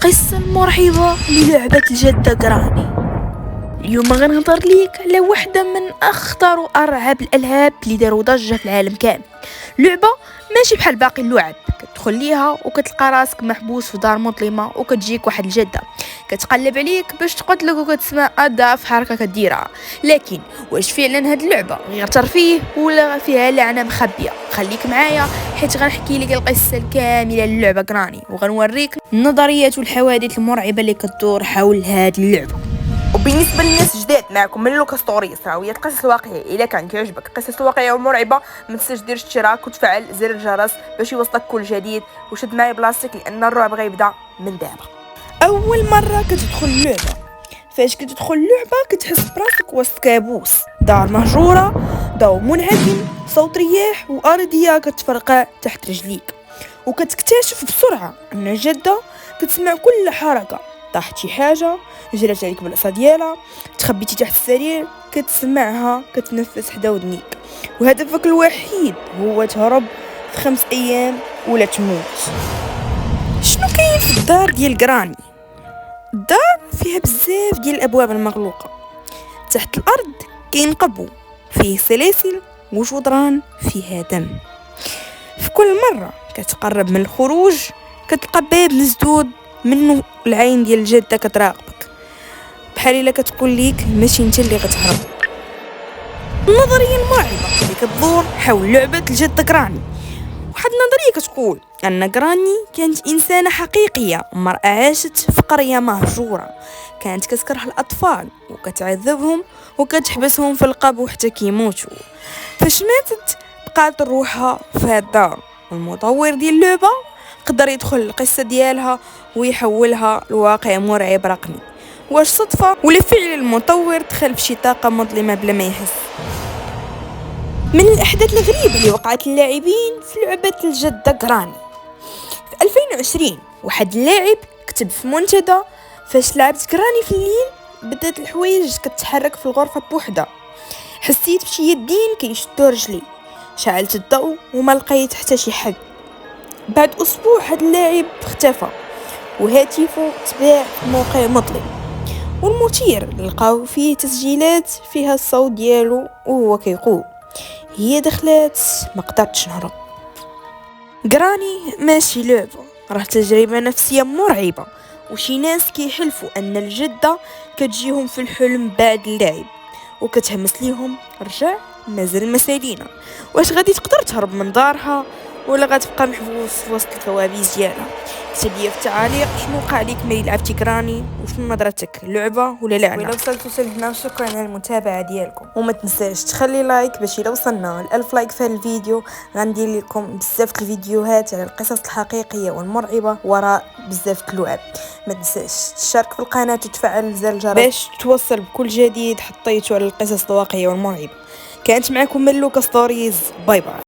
القصة المرعبة للعبة الجدة جراني. اليوم غنهضر ليك على واحدة من أخطر وأرعب الألعاب اللي داروا ضجة في العالم كامل. لعبة ماشي بحال باقي اللعب، كتدخل ليها وكتلقى راسك محبوس في دار مظلمة وكتجيك واحد الجدة كتقلب عليك باش تقتلك وكتسمع أضعف حركة كديرها. لكن واش فعلا هاد اللعبة غير ترفيه ولا فيها لعنة مخبية؟ خليك معايا حيت غنحكي لك القصة الكاملة للعبة جراني وغنوريك النظريات والحوادث المرعبة اللي كتدور حول هاد اللعبة. وبالنسبه للناس جداد معكم من لوكا ستوريز راهي القصص الواقعيه. الا كان كيعجبك القصص الواقعيه والمرعبه ما تنساش دير اشتراك وتفعل زر الجرس باش يوصلك كل جديد، وشد معايا بلاصتك لان الرعب غيبدا من دابا. اول مره كتدخل اللعبه، فاش كتدخل اللعبه كتحس براسك وسط كابوس، دار مهجوره، ضوء منعدم، صوت رياح وارضيه كتفرقع تحت رجليك، وكتكتشف بسرعه ان الجده كتسمع كل حركه. طاحت شي حاجه، جرات عليك بالعصا ديالها، تخبيتي تحت السرير، كتسمعها كتنفس حدا ودنيك، وهدفك الوحيد هو تهرب في 5 ايام ولا تموت. شنو كاين في الدار ديال جراني؟ الدار فيها بزاف ديال الابواب المغلوقه، تحت الارض كاين قبو فيه سلاسل وجدران فيها دم. في كل مره كتقرب من الخروج كتلقى باب مسدود منه العين ديال الجده كتراقبك بحال الا كتقول ليك ماشي انت اللي غتهرب. النظريه المرعبه اللي كتدور حول لعبه الجده جراني، واحد النظريه كتقول ان جراني كانت انسانه حقيقيه، مرأة عاشت في قريه مهجوره، كانت كتكره الاطفال وكتعذبهم وكتحبسهم في القبو حتى كيموتوا. فاش ماتت بقات روحها في هاد الدار، والمطور ديال اللعبه قدر يدخل القصه ديالها ويحولها لواقع مرعب رقمي. واش صدفه ولا فعلا المطور دخل في شي طاقه مظلمه بلا ما يحس؟ من الأحداث الغريبة اللي وقعت للاعبين في لعبة الجدة جراني، في 2020 واحد اللاعب كتب في منتدى: فاش لعبت جراني في الليل بدات الحوايج كتتحرك في الغرفة بوحدة، حسيت بشي يدين كيشدو رجلي، شعلت الضوء وما لقيت حتى شي حد. بعد أسبوع هاد اللاعب اختفى وهاتفه تباع في موقع مظلم، والمثير لقاو فيه تسجيلات فيها الصوت ديالو وهو كيقول: هي دخلات ما قدرتش نهرب. جراني ماشي لعبة، راه تجربة نفسية مرعبة، وشي ناس كيحلفوا ان الجدة كتجيهم في الحلم بعد اللعب وكتهمس ليهم: رجع مازال مسالينا. واش غادي تقدر تهرب من دارها ولا غتبقى محبوس في وسط الكوابيس ديالها؟ كتب لي في التعاليق شنو وقع لك ملي لعبتي جراني، وشنو نظرتك، لعبه ولا لعنه؟ وإلا وصلتوا لهنا شكرا على المتابعه ديالكم، وما تنساش تخلي لايك باش الا وصلنا ل1000 لايك في هذا الفيديو غندير لكم بزاف الفيديوهات على القصص الحقيقيه والمرعبه وراء بزاف اللعب. ما تنساش تشارك في القناه وتفعل زر الجرس باش توصل بكل جديد حطيته على القصص الواقعيه والمرعبه. كانت معكم من لوكا ستوريز، باي باي.